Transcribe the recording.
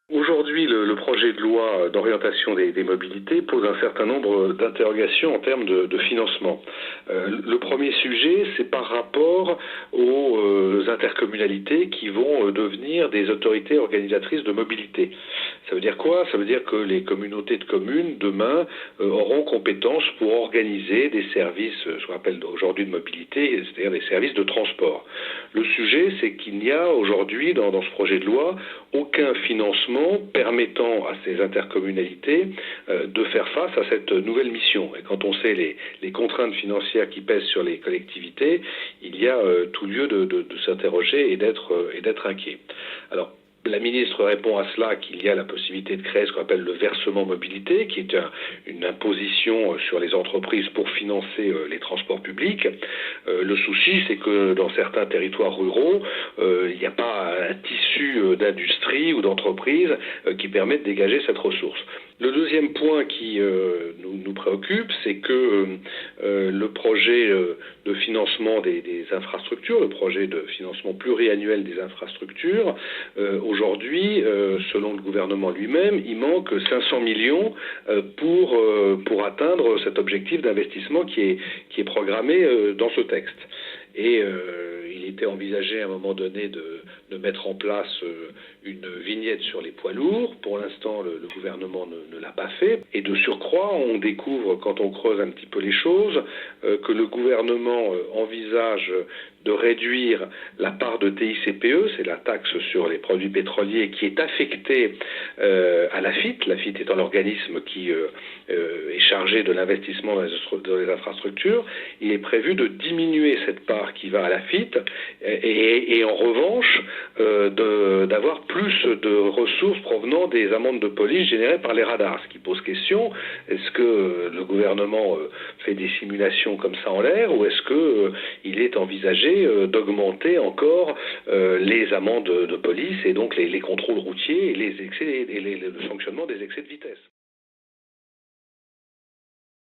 Aujourd'hui, le projet de loi d'orientation des mobilités pose un certain nombre d'interrogations en termes de financement. Le premier sujet, c'est par rapport aux intercommunalités qui vont devenir des autorités organisatrices de mobilité. Ça veut dire quoi? Ça veut dire que les communautés de communes, demain, auront compétence pour organiser des services, ce qu'on appelle aujourd'hui de mobilité, c'est-à-dire des services de transport. Le sujet, c'est qu'il n'y a aujourd'hui, dans ce projet de loi, aucun financement permettant à ces intercommunalités de faire face à cette nouvelle mission. Et quand on sait les contraintes financières qui pèsent sur les collectivités, il y a tout lieu de s'interroger et d'être inquiet. Alors, la ministre répond à cela qu'il y a la possibilité de créer ce qu'on appelle le versement mobilité, qui est une imposition sur les entreprises pour financer les transports publics. Le souci, c'est que dans certains territoires ruraux, il n'y a pas un tissu d'industrie ou d'entreprise qui permet de dégager cette ressource. Le deuxième point qui nous préoccupe, c'est que le projet de financement des infrastructures, le projet de financement pluriannuel des infrastructures, aujourd'hui, selon le gouvernement lui-même, il manque 500 millions pour atteindre cet objectif d'investissement qui est programmé dans ce texte. Et il était envisagé à un moment donné de mettre en place une vignette sur les poids lourds. Pour l'instant, le gouvernement ne l'a pas fait. Et de surcroît, on découvre, quand on creuse un petit peu les choses, que le gouvernement envisage de réduire la part de TICPE, c'est la taxe sur les produits pétroliers, qui est affectée à l'AFIT. L'AFIT étant l'organisme qui est chargé de l'investissement dans les infrastructures. Il est prévu de diminuer cette part qui va à l'AFIT et en revanche d'avoir plus de ressources provenant des amendes de police générées par les radars. Ce qui pose question, est-ce que le gouvernement fait des simulations comme ça en l'air ou est-ce qu'il est envisagé d'augmenter encore les amendes de police et donc les contrôles routiers et le sanctionnement des excès de vitesse?